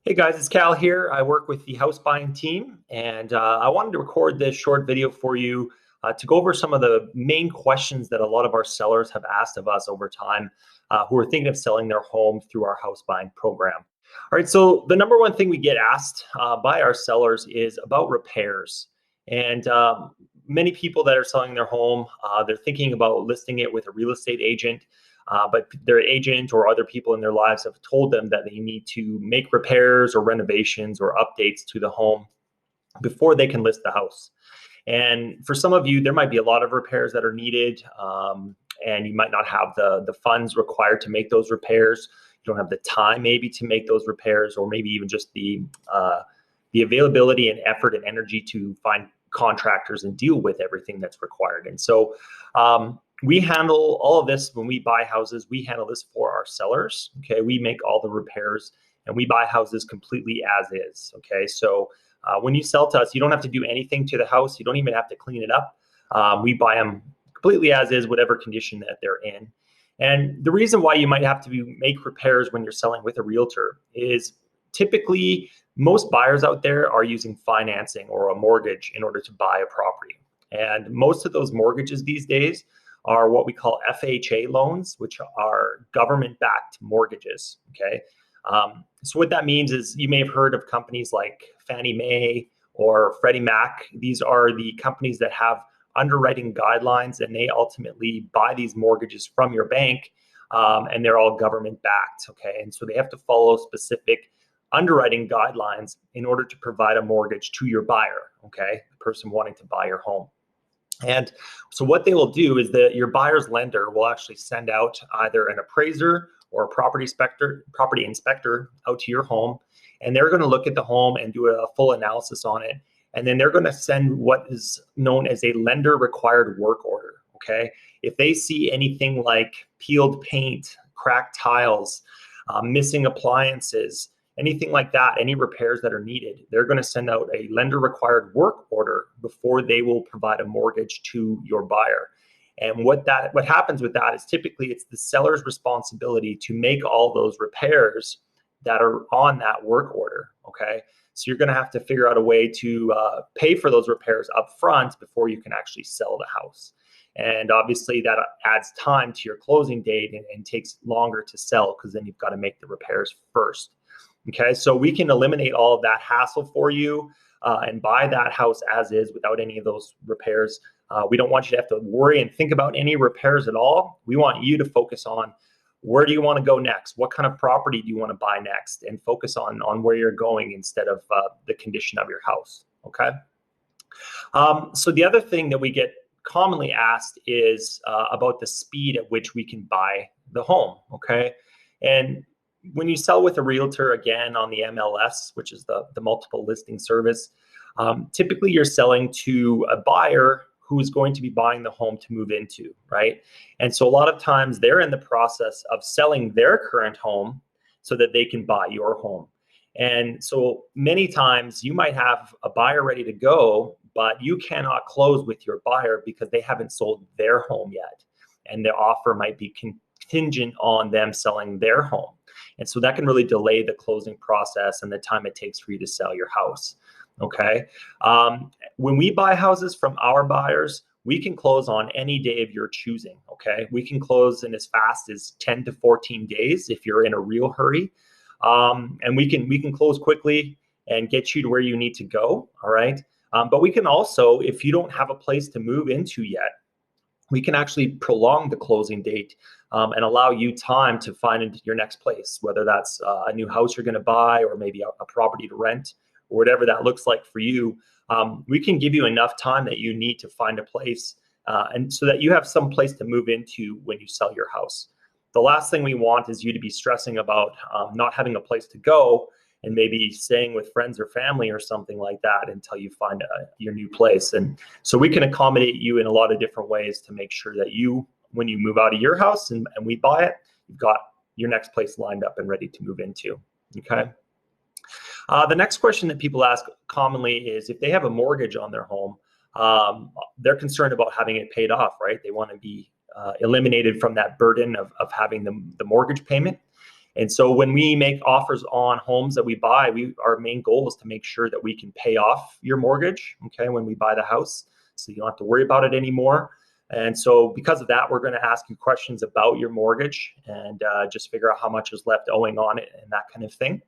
Hey guys, it's Cal here. I work with the house buying team, and I wanted to record this short video for you to go over some of the main questions that a lot of our sellers have asked of us over time who are thinking of selling their home through our house buying program. All right, so the number one thing we get asked by our sellers is about repairs. And many people that are selling their home, they're thinking about listing it with a real estate agent. But their agent or other people in their lives have told them that they need to make repairs or renovations or updates to the home before they can list the house. And for some of you, there might be a lot of repairs that are needed, and you might not have the funds required to make those repairs. You don't have the time maybe to make those repairs, or maybe even just the availability and effort and energy to find contractors and deal with everything that's required. And so we handle all of this when we buy houses. We handle this for our sellers. Okay, we make all the repairs and we buy houses completely as is. Okay, so when you sell to us, you don't have to do anything to the house. You don't even have to clean it up. We buy them completely as is, whatever condition that they're in. And the reason why you might have to make repairs when you're selling with a realtor is typically most buyers out there are using financing or a mortgage in order to buy a property. And most of those mortgages these days are what we call FHA loans, which are government-backed mortgages. Okay, so what that means is you may have heard of companies like Fannie Mae or Freddie Mac. These are the companies that have underwriting guidelines, and they ultimately buy these mortgages from your bank, and they're all government-backed. Okay, and so they have to follow specific underwriting guidelines in order to provide a mortgage to your buyer. Okay, the person wanting to buy your home. And so what they will do is that your buyer's lender will actually send out either an appraiser or a property inspector out to your home, and they're going to look at the home and do a full analysis on it. And then they're going to send what is known as a lender required work order. Okay, if they see anything like peeled paint, cracked tiles, missing appliances, anything like that, any repairs that are needed, they're going to send out a lender required work order before they will provide a mortgage to your buyer. And what happens with that is typically it's the seller's responsibility to make all those repairs that are on that work order. Okay, so you're going to have to figure out a way to pay for those repairs up front before you can actually sell the house. And obviously that adds time to your closing date and takes longer to sell, because then you've got to make the repairs first. Okay, so we can eliminate all of that hassle for you and buy that house as is without any of those repairs. We don't want you to have to worry and think about any repairs at all. We want you to focus on where do you want to go next? What kind of property do you want to buy next? And focus on where you're going instead of the condition of your house. Okay. So the other thing that we get commonly asked is about the speed at which we can buy the home. Okay. And when you sell with a realtor, again, on the MLS, which is the multiple listing service, typically you're selling to a buyer who's going to be buying the home to move into, right? And so a lot of times they're in the process of selling their current home so that they can buy your home. And so many times you might have a buyer ready to go, but you cannot close with your buyer because they haven't sold their home yet. And the offer might be contingent on them selling their home. And so that can really delay the closing process and the time it takes for you to sell your house. Okay. When we buy houses from our buyers, we can close on any day of your choosing. Okay. We can close in as fast as 10 to 14 days if you're in a real hurry. And we can close quickly and get you to where you need to go. All right. But we can also, if you don't have a place to move into yet, we can actually prolong the closing date and allow you time to find your next place, whether that's a new house you're going to buy or maybe a property to rent or whatever that looks like for you. We can give you enough time that you need to find a place and so that you have some place to move into when you sell your house. The last thing we want is you to be stressing about not having a place to go and maybe staying with friends or family or something like that until you find your new place. And so we can accommodate you in a lot of different ways to make sure that you, when you move out of your house and we buy it, you've got your next place lined up and ready to move into. Okay. The next question that people ask commonly is if they have a mortgage on their home, they're concerned about having it paid off, right? They want to be eliminated from that burden of having the mortgage payment. And so when we make offers on homes that we buy, our main goal is to make sure that we can pay off your mortgage, okay, when we buy the house, so you don't have to worry about it anymore. And so because of that, we're going to ask you questions about your mortgage and just figure out how much is left owing on it and that kind of thing.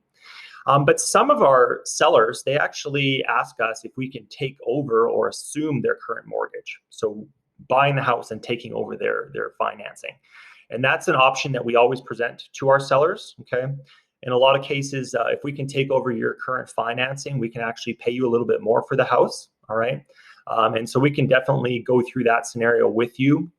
But some of our sellers, they actually ask us if we can take over or assume their current mortgage. So buying the house and taking over their financing. And that's an option that we always present to our sellers, okay? In a lot of cases, if we can take over your current financing, we can actually pay you a little bit more for the house, all right? And so we can definitely go through that scenario with you.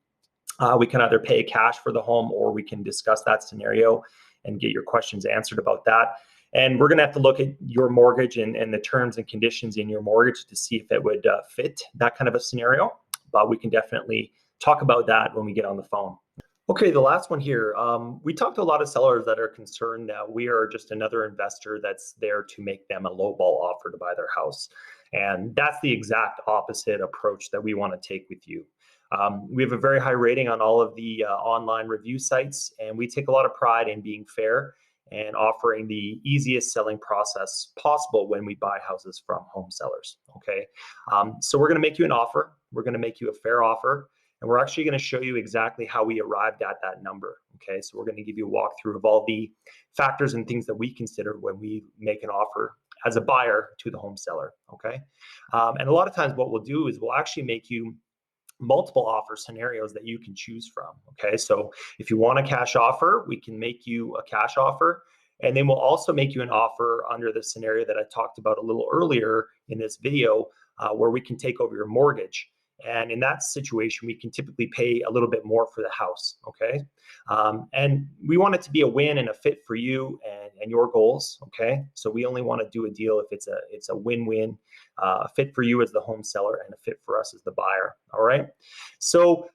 We can either pay cash for the home, or we can discuss that scenario and get your questions answered about that. And we're going to have to look at your mortgage and the terms and conditions in your mortgage to see if it would fit that kind of a scenario. But we can definitely talk about that when we get on the phone. Okay, the last one here. We talked to a lot of sellers that are concerned that we are just another investor that's there to make them a lowball offer to buy their house. And that's the exact opposite approach that we want to take with you. We have a very high rating on all of the online review sites, and we take a lot of pride in being fair and offering the easiest selling process possible when we buy houses from home sellers, okay? So we're gonna make you an offer. We're gonna make you a fair offer, and we're actually gonna show you exactly how we arrived at that number, okay? So we're gonna give you a walkthrough of all the factors and things that we consider when we make an offer as a buyer to the home seller, okay? And a lot of times what we'll do is we'll actually make you multiple offer scenarios that you can choose from, okay? So if you want a cash offer, we can make you a cash offer, and then we'll also make you an offer under the scenario that I talked about a little earlier in this video, where we can take over your mortgage. And in that situation, we can typically pay a little bit more for the house, okay? And we want it to be a win and a fit for you and your goals, okay? So we only want to do a deal if it's a win-win, a fit for you as the home seller and a fit for us as the buyer, all right? So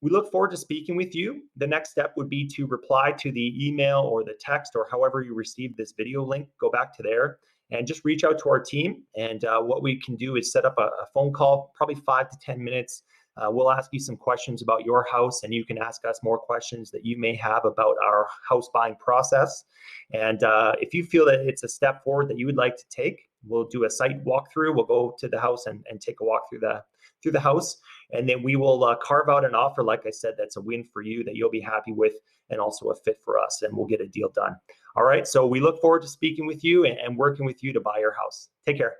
we look forward to speaking with you. The next step would be to reply to the email or the text or however you received this video link. Go back to there and just reach out to our team. And what we can do is set up a phone call, probably 5 to 10 minutes. We'll ask you some questions about your house, and you can ask us more questions that you may have about our house buying process. And if you feel that it's a step forward that you would like to take, we'll do a site walkthrough. We'll go to the house and take a walk through the house, and then we will carve out an offer, like I said, that's a win for you, that you'll be happy with, and also a fit for us, and we'll get a deal done. All right, so we look forward to speaking with you and working with you to buy your house. Take care.